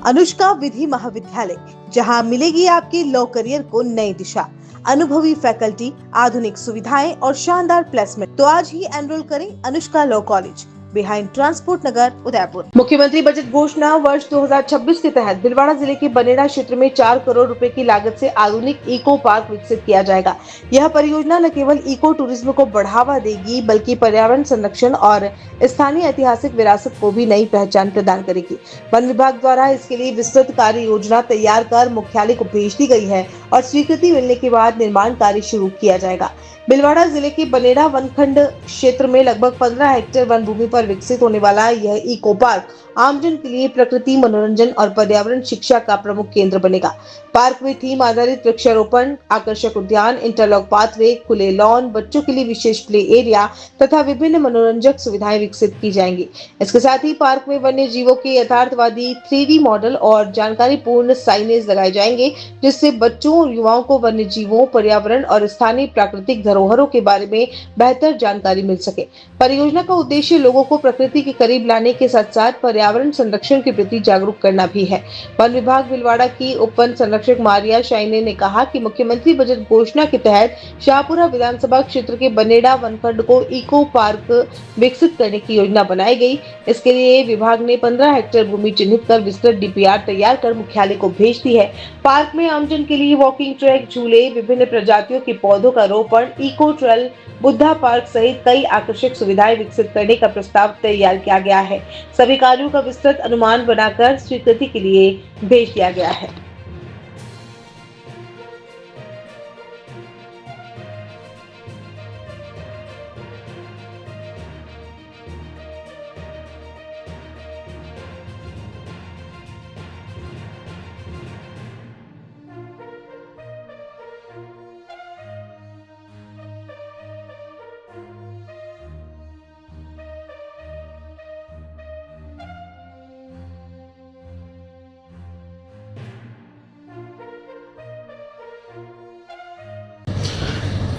अनुष्का विधि महाविद्यालय, जहां मिलेगी आपके लॉ करियर को नई दिशा, अनुभवी फैकल्टी, आधुनिक सुविधाएं और शानदार प्लेसमेंट। तो आज ही एनरोल करें Anushka law college, behind transport Nagar, Udaipur. मुख्यमंत्री बजट घोषणा वर्ष 2026 के तहत भीलवाड़ा जिले के बनेड़ा क्षेत्र में 4 करोड़ रुपए की लागत से आधुनिक इको पार्क विकसित किया जाएगा। यह परियोजना न केवल इको टूरिज्म को बढ़ावा देगी, बल्कि पर्यावरण संरक्षण और स्थानीय ऐतिहासिक विरासत को भी नई पहचान प्रदान करेगी। वन विभाग द्वारा इसके लिए विस्तृत कार्य योजना तैयार कर मुख्यालय को भेज दी गई है और स्वीकृति मिलने के बाद निर्माण कार्य शुरू किया जाएगा। भीलवाड़ा जिले के बनेड़ा वनखंड क्षेत्र में लगभग 15 हेक्टेयर वन भूमि पर विकसित होने वाला यह इको पार्क आमजन के लिए प्रकृति, मनोरंजन और पर्यावरण शिक्षा का प्रमुख केंद्र बनेगा। पार्क में थीम आधारित वृक्षारोपण, आकर्षक उद्यान, इंटरलॉक पाथवे, खुले लॉन, बच्चों के लिए विशेष प्ले एरिया तथा विभिन्न मनोरंजक सुविधाएं विकसित की जाएंगी। इसके साथ ही पार्क में वन्य जीवों के यथार्थवादी 3D मॉडल और जानकारी पूर्ण साइनेज लगाए जाएंगे, जिससे बच्चों और युवाओं को वन्य जीवों, पर्यावरण और स्थानीय प्राकृतिक धरोहरों के बारे में बेहतर जानकारी मिल सके। परियोजना का उद्देश्य लोगों को प्रकृति के करीब लाने के साथ साथ पर्यावरण संरक्षण के प्रति जागरूक करना भी है। वन विभाग भीलवाड़ा की उप वन संरक्षक मारिया शाइने ने कहा कि मुख्यमंत्री बजट घोषणा के तहत शाहपुरा विधानसभा क्षेत्र के बनेड़ा वनखंड को इको पार्क विकसित करने की योजना बनाई गई। इसके लिए विभाग ने 15 हेक्टेयर भूमि चिन्हित कर विस्तृत डीपीआर तैयार कर मुख्यालय को भेज दी है। पार्क में आमजन के लिए वॉकिंग ट्रैक, झूले, विभिन्न प्रजातियों के पौधों का रोपण, इको ट्रेल, बुद्धा पार्क सहित कई आकर्षक सुविधाएं विकसित करने का प्रस्ताव तैयार किया गया है। सभी कार्यों का विस्तृत अनुमान बनाकर स्वीकृति के लिए भेज दिया गया है।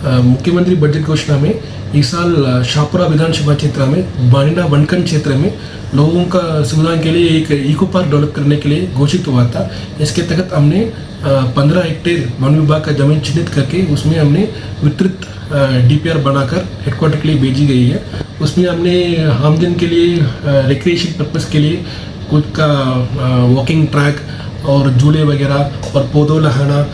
मुख्यमंत्री बजट घोषणा में इस साल शाहपुरा विधानसभा क्षेत्र में बनेड़ा वनखंड क्षेत्र में लोगों का सुविधा के लिए एक इको पार्क डेवलप करने के लिए घोषित हुआ था। इसके तहत हमने 15 हेक्टेयर वन विभाग का जमीन चिन्हित करके उसमें हमने विस्तृत डीपीआर बनाकर हेडक्वार्टर के लिए भेजी गई है। उसमें हमने आमजन के लिए रिक्रिएशन पर्पस के लिए कुछ का वॉकिंग ट्रैक और झूले वगैरह और पौधों लगाना,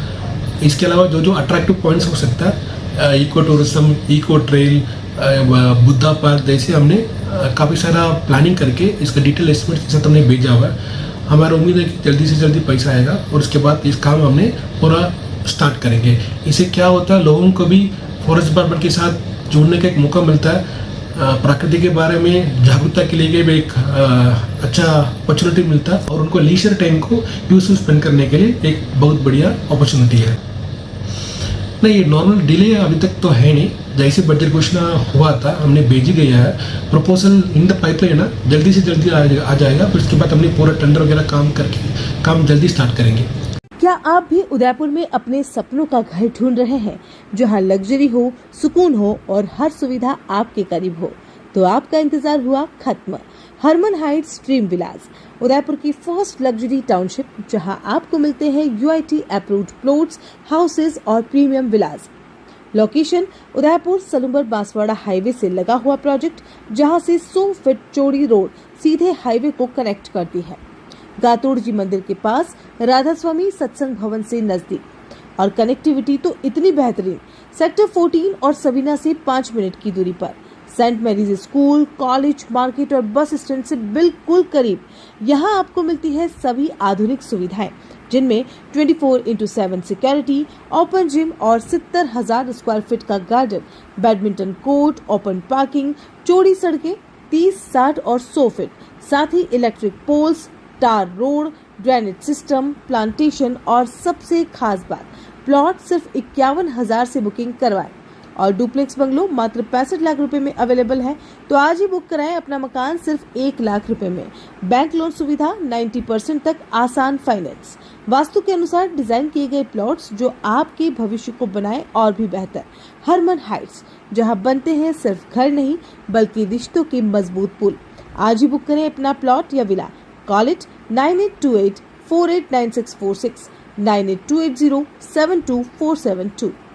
इसके अलावा जो जो अट्रैक्टिव पॉइंट्स हो सकता है, eco tourism, eco trail, Buddha park जैसे हमने काफ़ी सारा प्लानिंग करके इसका डिटेल एस्टिमेट के साथ हमने भेजा हुआ है। हमारा उम्मीद है कि जल्दी से जल्दी पैसा आएगा और उसके बाद इस काम हमने पूरा स्टार्ट करेंगे। इससे क्या होता है, लोगों को भी फॉरेस्ट डिपार्टमेंट के साथ जुड़ने का एक मौका मिलता है, प्रकृति के बारे में जागरूकता के लिए भी एक अच्छा अपॉर्चुनिटी मिलता है और उनको लीजर टाइम को यूजफुल स्पेंड करने के लिए एक बहुत बढ़िया अपॉर्चुनिटी है। नहीं, ये नॉर्मल डिले अभी तक तो है नहीं। जैसे बजट घोषणा हुआ था हमने भेजी गया है प्रपोजल इन द पाइपलाइन है, जल्दी से जल्दी आ जाएगा। फिर उसके बाद हमने पूरा टेंडर वगैरह काम करके काम जल्दी स्टार्ट करेंगे। क्या आप भी उदयपुर में अपने सपनों का घर ढूंढ रहे हैं, जहां लग्जरी हो, सुकून हो और हर सुविधा आपके करीब हो? तो आपका इंतजार हुआ खत्म। हरमन हाइट्स ड्रीम विलास, उदयपुर की फर्स्ट लग्जरी टाउनशिप, जहां आपको मिलते हैं यूआईटी अप्रूव्ड प्लॉट्स, हाउसेज और प्रीमियम विलास। लोकेशन उदयपुर सलूम्बर बांसवाड़ा हाईवे से लगा हुआ प्रोजेक्ट, जहां से 100 फीट चौड़ी रोड सीधे हाईवे को कनेक्ट करती है। गातोड़ जी मंदिर के पास, राधा स्वामी सत्संग भवन से नजदीक, और कनेक्टिविटी तो इतनी बेहतरीन, सेक्टर 14 और सबीना से 5 मिनट की दूरी पर। Saint Mary's school, college, market और बस स्टैंड से बिल्कुल करीब। यहाँ आपको मिलती है सभी आधुनिक सुविधाएं, जिनमें 24/7 सिक्योरिटी, ओपन जिम और 70,000 स्क्वायर फीट का garden, badminton court, open parking, चौड़ी सड़कें 30, 60 और 100 फीट, साथ ही इलेक्ट्रिक पोल्स, टार रोड, ड्रेनेज सिस्टम, प्लांटेशन और सबसे खास बात, प्लॉट सिर्फ 51,000 से बुकिंग करवाएं और डुप्लेक्स बंगलो मात्र 65 लाख रुपए में अवेलेबल है। तो आज ही बुक कराएं अपना मकान सिर्फ 1 लाख रुपए में। बैंक लोन सुविधा, 90% तक आसान फाइनेंस, वास्तु के अनुसार डिजाइन किए गए प्लॉट्स जो आपके भविष्य को बनाए और भी बेहतर। हरमन हाइट्स, जहां बनते हैं सिर्फ घर नहीं बल्कि रिश्तों के मजबूत पुल। आज ही बुक करें अपना प्लॉट या विला। Call it 9828 489646 98280 72472।